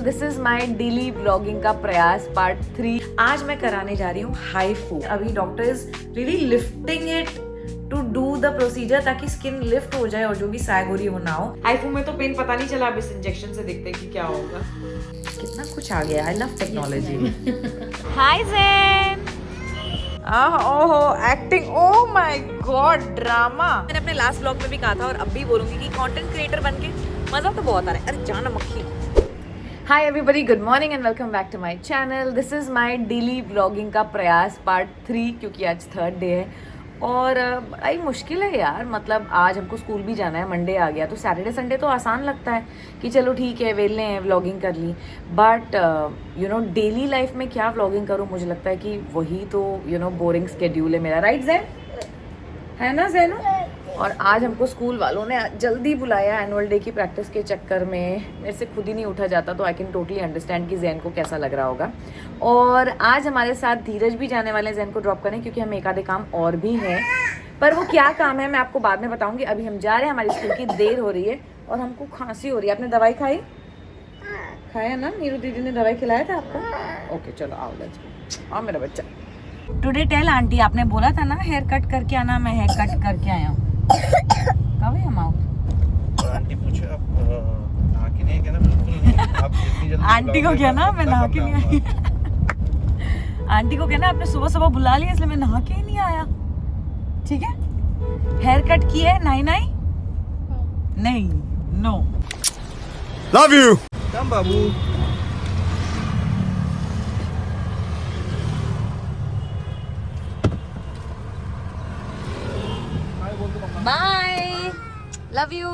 This is my daily blogging का प्रयास part 3। आज मैं कराने जा रही हूँ हाइफू। अभी doctor is really lifting it to do the procedure ताकि स्किन लिफ्ट हो जाए और जो भी सैगोरी हो ना हो। हाइफू में तो पेन पता नहीं चला, अब इस इंजेक्शन से देखते हैं कि क्या होगा। कितना कुछ आ गया। I love technology. Hi Zain. ओहो acting, oh my god, drama. मैंने अपने लास्ट व्लॉग में भी कहा था और अब भी बोलूंगी कि कंटेंट क्रिएटर बनके मजा तो बहुत आ रहा है। अरे जाना मक्खी। Hi everybody, good morning and welcome back to my channel. This is my daily vlogging का प्रयास पार्ट 3, क्योंकि आज 3rd डे है और बड़ी मुश्किल है यार। मतलब आज हमको स्कूल भी जाना है, मंडे आ गया तो सैटरडे संडे तो आसान लगता है कि चलो ठीक है वेले हैं, व्लॉगिंग कर ली। But you know daily life में क्या व्लॉगिंग करूँ, मुझे लगता है कि वही तो बोरिंग स्केड्यूल है मेरा। राइट ज़ैन, है ना ज़ैनू? और आज हमको स्कूल वालों ने जल्दी बुलाया एनुअल डे की प्रैक्टिस के चक्कर में। मेरे से खुद ही नहीं उठा जाता, तो आई कैन टोटली अंडरस्टैंड कि ज़ैन को कैसा लग रहा होगा। और आज हमारे साथ धीरज भी जाने वाले हैं ज़ैन को ड्रॉप करने, क्योंकि हमें एक आधे काम और भी हैं। पर वो क्या काम है मैं आपको बाद में बताऊंगी। अभी हम जा रहे हैं, हमारी स्कूल की देर हो रही है और हमको खांसी हो रही है। आपने दवाई खाई? खाया ना? नीरू दीदी ने दवाई खिलाया था आपको? ओके चलो आओ, लेट्स गो। आओ मेरा बच्चा। टुडे टेल आंटी, आपने बोला था ना हेयर कट करके आना, मैं हेयर कट करके आया हूँ। कब है माउथ? आंटी पूछे आप नहा के नहीं, कहना बिल्कुल नहीं। आप जितनी जल्दी आंटी को क्या ना, मैं नहा के नहीं आई। आंटी को कहना आपने सुबह सुबह बुला लिया इसलिए मैं नहा के ही नहीं आया। ठीक है? हेयर कट की है? नहीं नहीं नहीं, नो। Love you. कम बाबू। Bye, love you.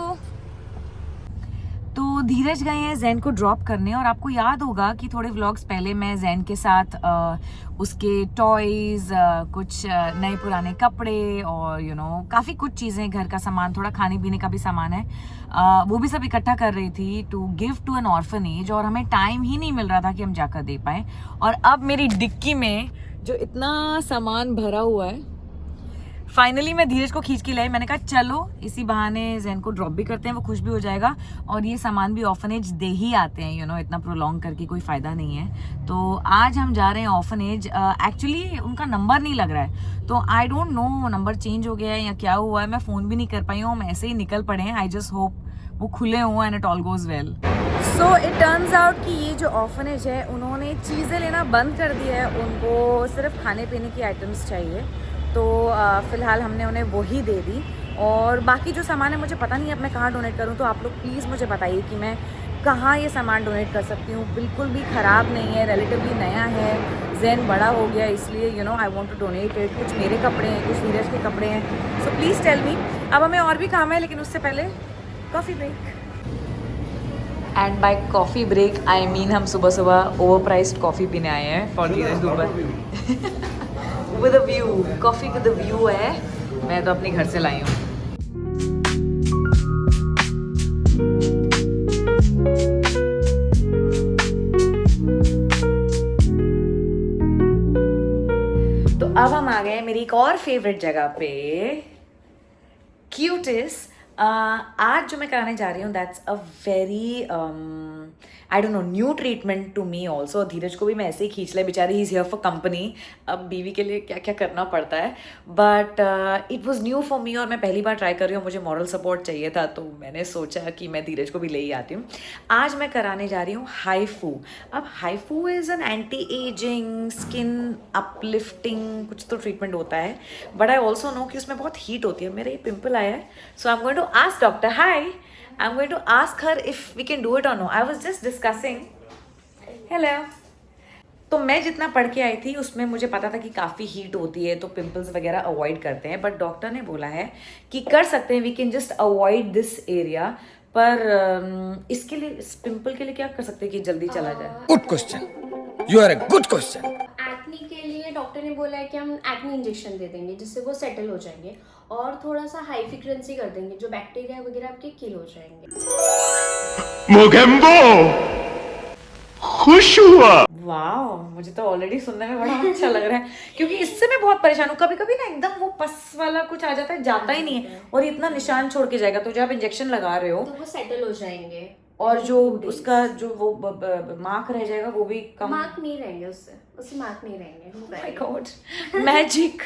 तो धीरज गए हैं ज़ैन को ड्रॉप करने और आपको याद होगा कि थोड़े व्लॉग्स पहले मैं ज़ैन के साथ उसके टॉयज़, कुछ नए पुराने कपड़े और काफ़ी कुछ चीज़ें, घर का सामान, थोड़ा खाने पीने का भी सामान है, वो भी सब इकट्ठा कर रही थी to give to an orphanage. और हमें टाइम ही नहीं मिल रहा था कि हम जाकर दे पाएँ। और अब मेरी डिक्की में जो इतना सामान भरा हुआ है, फाइनली मैं धीरज को खींच के लाई। मैंने कहा चलो इसी बहाने ज़ैन को ड्रॉप भी करते हैं, वो खुश भी हो जाएगा और ये सामान भी ऑर्फनेज दे ही आते हैं। इतना प्रोलॉन्ग करके कोई फ़ायदा नहीं है। तो आज हम जा रहे हैं ऑर्फनेज। एक्चुअली उनका नंबर नहीं लग रहा है, तो आई डोंट नो नंबर चेंज हो गया है या क्या हुआ है। मैं फ़ोन भी नहीं कर पाई हूँ, हम ऐसे ही निकल पड़े हैं। आई जस्ट होप वो खुले हुए and it all goes well. So it turns out कि ये जो ऑर्फनेज है उन्होंने चीज़ें लेना बंद कर दिया है, उनको सिर्फ खाने पीने की आइटम्स चाहिए। तो फ़िलहाल हमने उन्हें वही दे दी और बाकी जो सामान है मुझे पता नहीं अब मैं कहाँ डोनेट करूँ। तो आप लोग प्लीज़ मुझे बताइए कि मैं कहाँ ये सामान डोनेट कर सकती हूँ। बिल्कुल भी ख़राब नहीं है, रिलेटिवली नया है, ज़ैन बड़ा हो गया इसलिए I want to donate it. कुछ मेरे कपड़े हैं, कुछ धीरज के कपड़े हैं। So please tell me. अब हमें और भी काम है, लेकिन उससे पहले coffee break. And by coffee break I mean हम सुबह सुबह ओवर प्राइस्ड कॉफ़ी पीने आए हैं फॉर धीरज दोपहर। With a view, coffee with a view है। मैं तो अपने घर से लाई हूँ। तो अब हम आ गए मेरी एक और फेवरेट जगह पे, क्यूटिस। आज जो मैं कराने जा रही हूँ that's a very I don't know new treatment to me also. Dheeraj को भी मैं ऐसे ही खींच ले, बेचारी ही इज़ हियर फॉर कंपनी। अब बीवी के लिए क्या क्या करना पड़ता है, but it was new for me और मैं पहली बार ट्राई कर रही हूँ। मुझे मॉरल सपोर्ट चाहिए था, तो मैंने सोचा कि मैं धीरज को भी ले ही आती हूँ। आज मैं कराने जा रही हूँ हाइफू। अब HIFU is an anti ageing, skin uplifting कुछ तो ट्रीटमेंट होता है, बट आई ऑल्सो नो कि उसमें बहुत हीट होती है। मेरा ये पिंपल आया है, so I am going to ask doctor, hi, I'm going to ask her if we can do it or no. I was just discussing. Hello. तो मैं जितना पढ़ के आई थी उसमें मुझे पता था कि काफ़ी हीट होती है तो पिंपल्स वगैरह अवॉइड करते हैं, बट डॉक्टर ने बोला है कि कर सकते हैं, we can just avoid this area. पर इसके लिए, इस पिंपल के लिए क्या कर सकते हैं कि जल्दी चला जाए? Good question, you are a good question. Acne के लिए डॉक्टर ने बोला है कि हम एक्ने इंजेक्शन दे देंगे जिससे वो सेटल हो जाएंगे और थोड़ा सा हाई फ्रीक्वेंसी कर देंगे, जो बैक्टीरिया वगैरह आपके किल हो जाएंगे। मोगेम्बो खुश हुआ। वाह, मुझे तो ऑलरेडी सुनने में बड़ा अच्छा लग रहा है, क्योंकि इससे मैं बहुत परेशान हूँ। कभी कभी ना एकदम वो पस वाला कुछ आ जाता है, जाता ही नहीं है और इतना निशान छोड़ के जाएगा। तो जब आप इंजेक्शन लगा रहे हो तो वो सेटल हो जाएंगे और जो उसका जो वो मार्क रह जाएगा वो भी कम। मार्क नहीं रहेंगे उससे मार्क नहीं रहेंगे। My God, magic.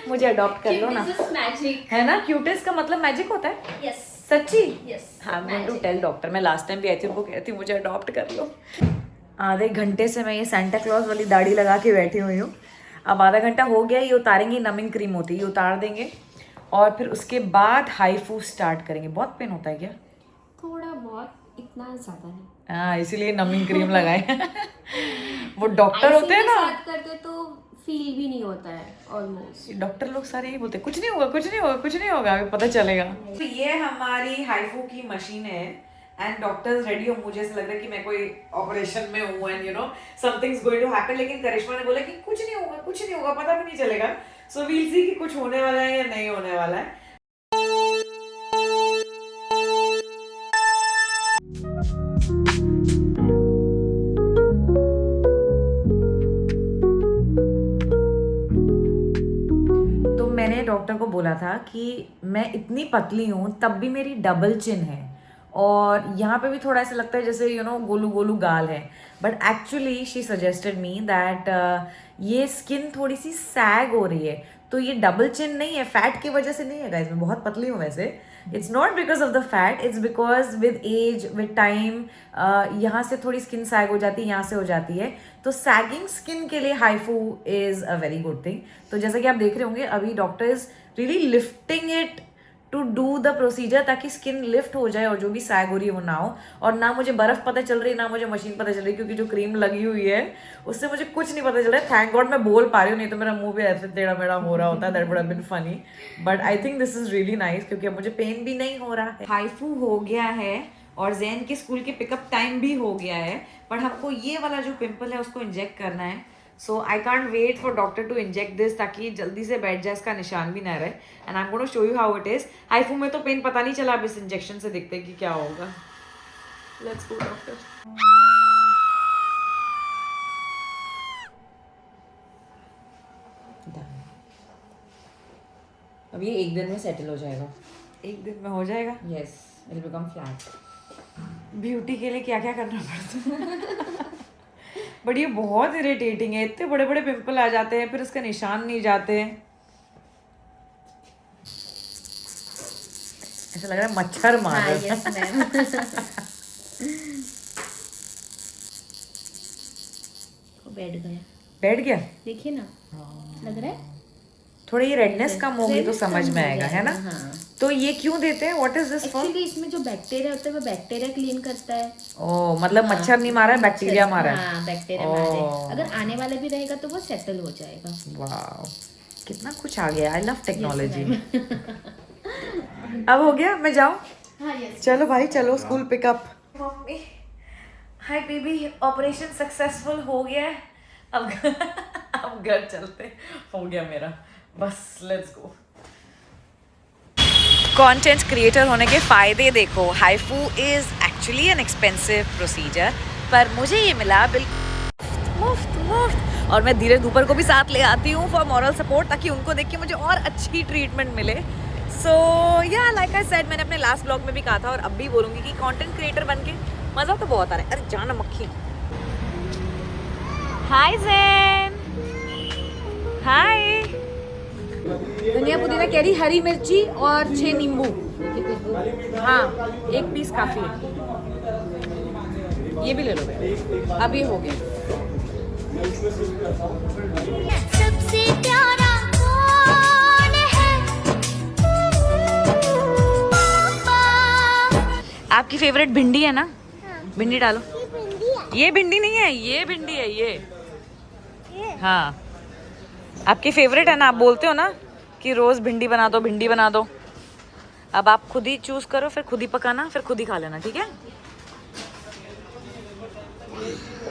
मुझे अडॉप्ट कर लो ना, मैजिक है ना? क्यूटेस्ट का मतलब मैजिक होता है। यस सच्ची? यस हाँ, I am going to tell doctor. मैं लास्ट टाइम भी आई थी, उनको कहती थी मुझे अडॉप्ट कर लो। आधे घंटे से मैं ये सेंटा क्लॉज वाली दाढ़ी लगा के बैठी हुई हूँ। अब आधा घंटा हो गया, ये उतारेंगे, नमिंग क्रीम होती है, ये उतार देंगे और फिर उसके बाद हाईफू स्टार्ट करेंगे। बहुत पेन होता है क्या? थोड़ा बहुत, इतना ज्यादा नहीं। हाँ, इसीलिए नमिंग क्रीम लगाए। वो डॉक्टर होते हैं ना, साथ करते तो फील भी नहीं होता है ऑलमोस्ट। डॉक्टर लोग सारे यही बोलते हैं, कुछ नहीं होगा, कुछ नहीं होगा, कुछ नहीं होगा, अभी पता चलेगा। तो ये हमारी हाईफू की मशीन है एंड डॉक्टर्स रेडी हो। मुझे ऐसा लग रहा है कि मैं कोई ऑपरेशन में हूँ and you know something's going to happen, लेकिन करिश्मा ने बोला कि कुछ नहीं होगा, कुछ नहीं होगा, पता भी नहीं चलेगा। सो वील सी कि कुछ होने वाला है या नहीं होने वाला है। तो मैंने डॉक्टर को बोला था कि मैं इतनी पतली हूँ तब भी मेरी डबल चिन है और यहाँ पे भी थोड़ा ऐसा लगता है जैसे यू नो गोलू गोलू गाल है। But actually she suggested me that ये स्किन थोड़ी सी सैग हो रही है, तो ये डबल चिन नहीं है, फैट की वजह से नहीं है गाइस। मैं बहुत पतली हूँ वैसे। It's not because of the fat, it's because with age with time यहाँ से थोड़ी स्किन सैग हो जाती है, यहाँ से हो जाती है। तो सैगिंग स्किन के लिए HIFU is a very good thing. तो जैसा कि आप देख रहे होंगे अभी doctor is really lifting it to do the procedure ताकि स्किन लिफ्ट हो जाए और जो भी सैग हो रही है वो ना हो। और ना मुझे बर्फ पता चल रही, ना मुझे मशीन पता चल रही, क्योंकि जो क्रीम लगी हुई है उससे मुझे कुछ नहीं पता चल रहा है। थैंक गॉड मैं बोल पा रही हूँ, नहीं तो मेरा मुंह भी ऐसे टेढ़ा मेढ़ा हो रहा होता है। That would have been funny, but I think this is really nice क्योंकि अब मुझे पेन भी नहीं हो रहा है। हाईफू हो गया है और जैन के स्कूल के पिकअप टाइम भी हो गया है, बट हमको ये वाला जो पिंपल है उसको इंजेक्ट करना है। So I can't wait for doctor to inject this ताकि जल्दी से बैठ जाए, इसका निशान भी ना रहे। And I am gonna show you how it is. HIFU में तो पेन पता नहीं चला, अब इस इंजेक्शन से देखते हैं कि क्या होगा। Let's go doctor. अब ये एक दिन में सेटल हो जाएगा। एक दिन में हो जाएगा? Yes, it will become flat. Beauty के लिए क्या क्या करना पड़ता है। बट ये बहुत इरिटेटिंग है, इतने बड़े बड़े पिंपल आ जाते हैं फिर उसका निशान नहीं जाते। ऐसा लग रहा है मच्छर मार रहा है। Yes ma'am. बैठ गया, बैठ गया, देखिए ना, लग रहा है थोड़ी ये रेडनेस कम होगी तो समझ में आएगा, है ना? हाँ। तो ये क्यों देते हैं? What is this for? Actually इसमें जो बैक्टीरिया होता है वो बैक्टीरिया क्लीन करता है। ओ, मतलब मच्छर नहीं मारा है, बैक्टीरिया मारा है। हाँ, बैक्टीरिया मारा है। अगर आने वाला भी रहेगा तो वो सेटल हो जाएगा। वाओ, कितना कुछ आ गया। I love technology. अब हो गया, मैं जाऊँ? हाँ, यस। चलो भाई, चलो school pickup. Mummy, hi baby, operation successful हो गया है। अब अब घर चलते, हो गया मेरा, बस लेट्स गो। कंटेंट क्रिएटर होने के फ़ायदे देखो। HIFU is actually an expensive procedure, पर मुझे ये मिला बिल्कुल मुफ्त। और मैं धीरे धूपर को भी साथ ले आती हूँ फॉर मॉरल सपोर्ट, ताकि उनको देख के मुझे और अच्छी ट्रीटमेंट मिले। सो या लाइक आई सेड, मैंने अपने लास्ट ब्लॉग में भी कहा था और अब भी बोलूँगी कि कंटेंट क्रिएटर बन के मज़ा तो बहुत आ रहा है। अरे जाना मक्खी। हाय ज़ैन, हाय। धनिया पुदीना कैरी, हरी मिर्ची और 6 नींबू। हाँ, 1 पीस काफ़ी है। ये भी ले लो बेटा। अब ये हो गया। सबसे प्यारा कौन है? आपकी फेवरेट भिंडी है ना? भिंडी डालो। ये भिंडी नहीं है, ये भिंडी है ये। हाँ, आपकी फेवरेट है ना? आप बोलते हो ना कि रोज भिंडी बना दो, भिंडी बना दो। अब आप खुद ही चूज करो, फिर खुद ही पकाना, फिर खुद ही खा लेना, ठीक है?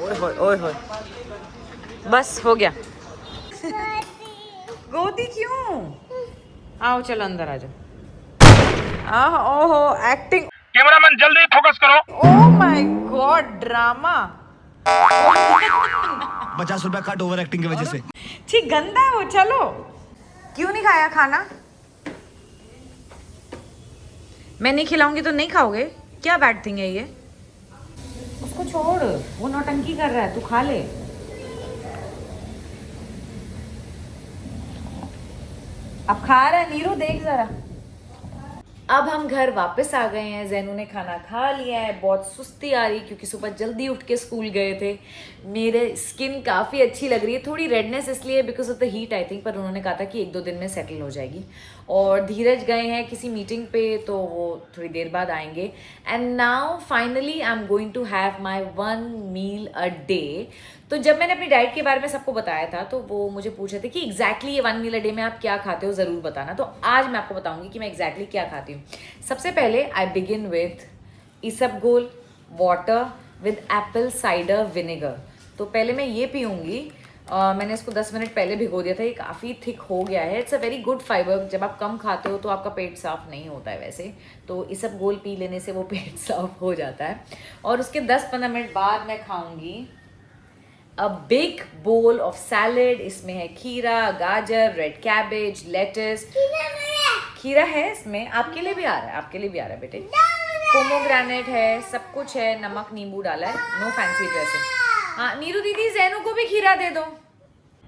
ओए होए, ओए होए, बस हो गया। गोदी क्यों? आओ चलो अंदर आ जाओ। ओहो, एक्टिंग। कैमरामैन जल्दी फोकस करो। ओह माय गॉड, ड्रामा। 50 रुपया कट ओवर एक्टिंग की वजह से। ठीक, गंदा है वो। चलो, क्यों नहीं खाया खाना? मैं नहीं खिलाऊंगी तो नहीं खाओगे? क्या बैड थिंग है ये? उसको छोड़, वो नौटंकी कर रहा है, तू खा ले। अब खा रहा है नीरू, देख जरा। अब हम घर वापस आ गए हैं, जैनू ने खाना खा लिया है। बहुत सुस्ती आ रही क्योंकि सुबह जल्दी उठ के स्कूल गए थे। मेरे स्किन काफ़ी अच्छी लग रही है, थोड़ी रेडनेस इसलिए because of the heat I think, पर उन्होंने कहा था कि 1-2 दिन में सेटल हो जाएगी। और धीरज गए हैं किसी मीटिंग पे, तो वो थोड़ी देर बाद आएंगे। And now finally I am going to have my 1 meal a day. तो जब मैंने अपनी डाइट के बारे में सबको बताया था तो वो मुझे पूछ रहे थे कि एग्जैक्टली ये 1 मील अ डे में आप क्या खाते हो, ज़रूर बताना। तो आज मैं आपको बताऊंगी कि मैं एग्जैक्टली क्या खाती हूँ। सबसे पहले I begin with isabgol water with Apple cider vinegar. तो पहले मैं ये पीऊँगी। मैंने इसको 10 मिनट पहले भिगो दिया था, ये काफ़ी थिक हो गया है। It's a very good fibre. जब आप कम खाते हो तो आपका पेट साफ नहीं होता है वैसे, तो इसबगोल पी लेने से वो पेट साफ हो जाता है। और उसके 10-15 मिनट बाद मैं खाऊंगी a big bowl of salad. इसमें है खीरा, गाजर, रेड कैबेज, लेटस। खीरा है इसमें, आपके लिए भी आ रहा है, आपके लिए भी आ रहा है बेटे। पोमोग्रेनेट है, सब कुछ है, नमक नींबू डाला है, नो फैंसी ड्रेसिंग। हाँ नीरू दीदी, जैनू को भी खीरा दे दो।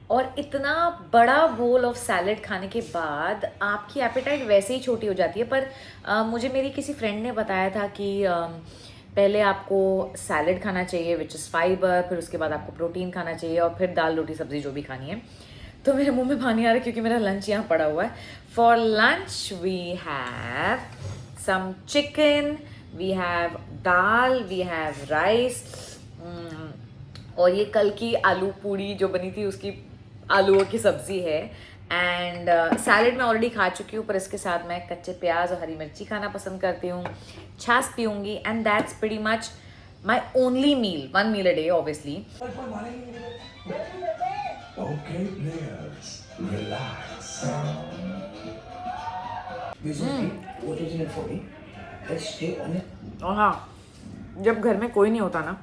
और इतना बड़ा बोल ऑफ सैलड खाने के बाद आपकी एपेटाइट वैसे ही छोटी हो जाती है। पर मुझे मेरी किसी फ्रेंड ने बताया था कि पहले आपको सैलड खाना चाहिए विच इज़ फाइबर, फिर उसके बाद आपको प्रोटीन खाना चाहिए और फिर दाल रोटी सब्जी जो भी खानी है। तो मेरे मुंह में पानी आ रहा है क्योंकि मेरा लंच यहाँ पड़ा हुआ है। For lunch we have some chicken, we have dal, we have rice, और ये कल की आलू पूड़ी जो बनी थी उसकी आलूओं की सब्जी है। एंड सैलड मैं ऑलरेडी खा चुकी हूँ, पर इसके साथ मैं कच्चे प्याज और हरी मिर्ची खाना पसंद करती हूँ। छाछ पीऊँगी and that's pretty much my only meal, 1 meal a day obviously. Okay, players, relax. This is what is in it for me? Let's stay on it. और हाँ, जब घर में कोई नहीं होता ना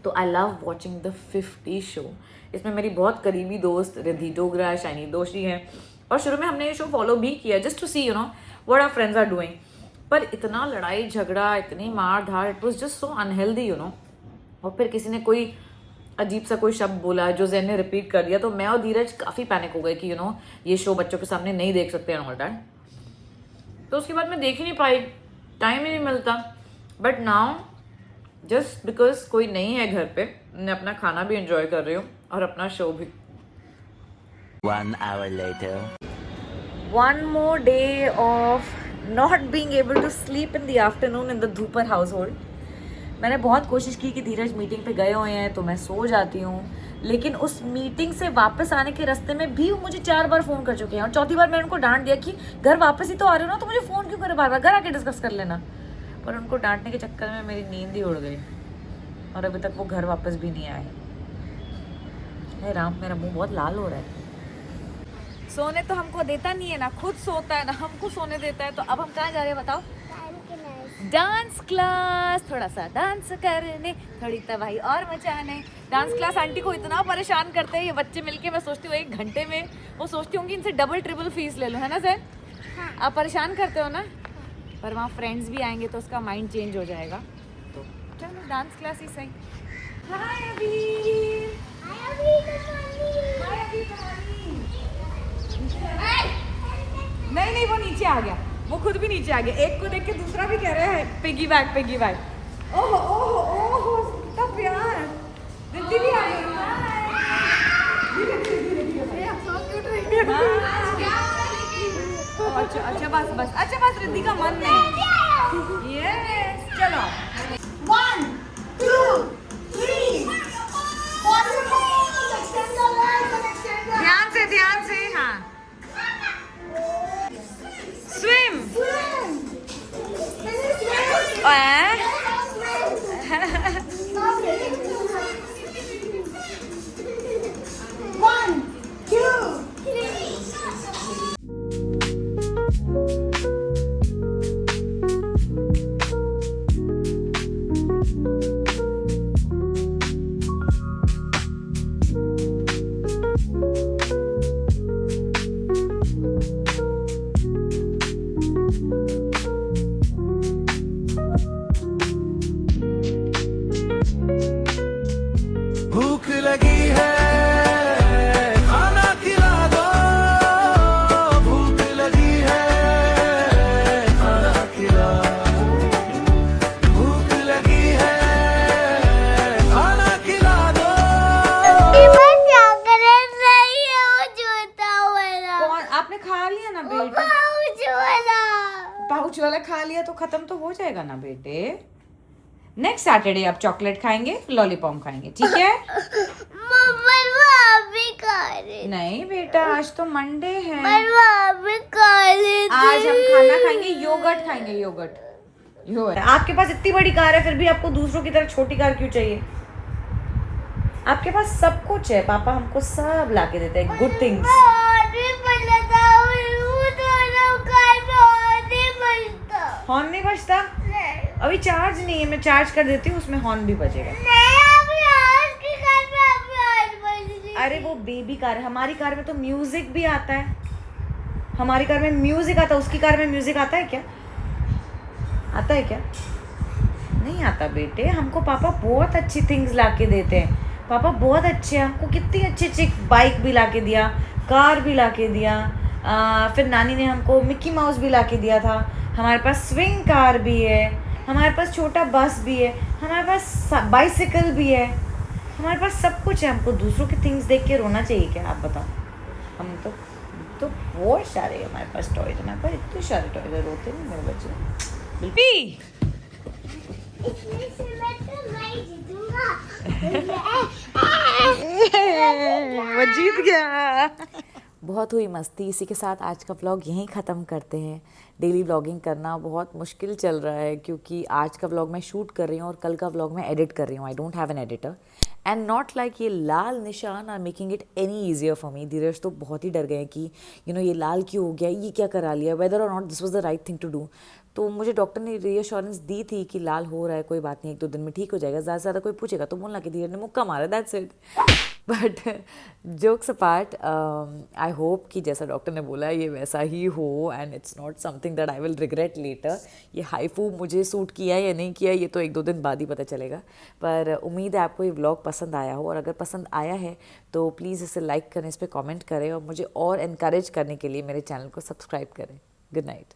तो I love watching the 50 show. इसमें मेरी बहुत करीबी दोस्त रिद्धि डोगरा, शाइनी दोषी हैं, और शुरू में हमने ये शो फॉलो भी किया just to see you know what our friends are doing. पर इतना लड़ाई झगड़ा, इतनी मार धाड़, it was just so unhealthy you know. और फिर किसी ने कोई अजीब सा कोई शब्द बोला जो जैन ने रिपीट कर दिया, तो मैं और धीरज काफ़ी पैनिक हो गए कि यू नो ये शो बच्चों के सामने नहीं देख सकते हैं ऑल टाइम। तो उसके बाद मैं देख ही नहीं पाई, टाइम ही नहीं मिलता। बट नाउ जस्ट बिकॉज कोई नहीं है घर पे, मैं अपना खाना भी एंजॉय कर रही हूँ और अपना शो भी। 1 hour later. One more day of not being able to sleep in the afternoon in the Dhupar household. मैंने बहुत कोशिश की कि धीरज मीटिंग पे गए हुए हैं तो मैं सो जाती हूँ, लेकिन उस मीटिंग से वापस आने के रास्ते में भी वो मुझे 4 बार फ़ोन कर चुके हैं। और चौथी बार मैंने उनको डांट दिया कि घर वापस ही तो आ रहे हो ना, तो मुझे फ़ोन क्यों करे बार बार, घर आके डिस्कस कर लेना। पर उनको डांटने के चक्कर में मेरी नींद ही उड़ गई और अभी तक वो घर वापस भी नहीं आए। हे राम, मेरा मुंह बहुत लाल हो रहा है। सोने तो हमको देता नहीं है ना, खुद सोता है ना हमको सोने देता है। तो अब हम कहाँ जा रहे हैं बताओ? डांस क्लास, थोड़ा सा डांस करने, थोड़ी तबाही और मचाने। डांस क्लास आंटी को इतना परेशान करते हैं ये बच्चे मिलके, मैं सोचती हूँ 1 घंटे में वो सोचती हूँ कि इनसे डबल ट्रिपल फीस ले लो, है ना सर? आप परेशान करते हो ना, पर वहाँ फ्रेंड्स भी आएंगे तो उसका माइंड चेंज हो जाएगा। तो चलो डांस क्लास ही सही। हाय अभी, नहीं वो नीचे आ गया, वो खुद भी नीचे आ गया। एक को देख के दूसरा भी कह रहा है पिगी बैग पिगी बैग। ओहो ओहो ओहो, कितना प्यार। रिद्धि भी आ गई। अच्छा बस रिद्धि का मन नहीं। यस चलो 1, 2, 3. ध्यान से हाँ। स्विम। तो खत्म तो हो जाएगा ना बेटे। नेक्स्ट सैटरडे आप चॉकलेट खाएंगे, लॉलीपॉप खाएंगे, ठीक है? नहीं बेटा, आज तो मंडे है। आज हम खाना खाएंगे, योगर्ट खाएंगे, योगर्ट। आपके पास इतनी बड़ी कार है, फिर भी आपको दूसरों की तरह छोटी कार क्यों चाहिए? आपके पास सब कुछ है, पापा हमको सब लाके देते हैं, गुड थिंग्स। हॉर्न नहीं बजता? अभी चार्ज नहीं है, मैं चार्ज कर देती हूँ, उसमें हॉर्न भी बजेगा। अरे वो बेबी कार है, हमारी कार में तो म्यूजिक भी आता है। हमारी कार में म्यूजिक आता है, उसकी कार में म्यूजिक आता है क्या? आता है क्या? नहीं आता बेटे। हमको पापा बहुत अच्छी थिंग्स लाके देते हैं। पापा बहुत अच्छे हैं, हमको कितनी अच्छी अच्छी बाइक भी लाके दिया, कार भी लाके दिया, फिर नानी ने हमको मिक्की माउस भी लाके दिया था। हमारे पास स्विंग कार भी है, हमारे पास छोटा बस भी है, हमारे पास बाइसिकल भी है, हमारे पास सब कुछ है। हमको दूसरों की थिंग्स देख के रोना चाहिए क्या? आप बताओ। हम तो बहुत सारे हमारे पास टॉयज, हमारे पास इतने सारे टॉयज है, रोते नहीं मेरे बच्चे। बिल्कुल वो जीत गया। बहुत हुई मस्ती। इसी के साथ आज का व्लॉग यहीं ख़त्म करते हैं। डेली व्लॉगिंग करना बहुत मुश्किल चल रहा है, क्योंकि आज का व्लॉग मैं शूट कर रही हूँ और कल का व्लॉग मैं एडिट कर रही हूँ। I don't have an editor and not like ये लाल निशान are making it any easier for me. Dheeraj तो बहुत ही डर गए कि ये लाल क्यों हो गया, ये क्या करा लिया, वेदर और not this was the right thing to do. तो मुझे डॉक्टर ने रीअश्योरेंस दी थी कि लाल हो रहा है, कोई बात नहीं, 1-2 दिन में ठीक हो जाएगा। ज़्यादा से ज़्यादा कोई पूछेगा तो बोलना कि धीरज ने मुक्का मारा, that's it. But jokes apart, I hope कि जैसा डॉक्टर ने बोला ये वैसा ही हो and it's not something that I will regret later. ये हाईफू मुझे सूट किया या नहीं किया ये तो 1-2 दिन बाद ही पता चलेगा। पर उम्मीद है आपको ये व्लॉग पसंद आया हो, और अगर पसंद आया है तो प्लीज़ इसे लाइक करें, इस पर कॉमेंट करें और मुझे और इनकरेज करने के लिए मेरे चैनल को सब्सक्राइब करें। Good night.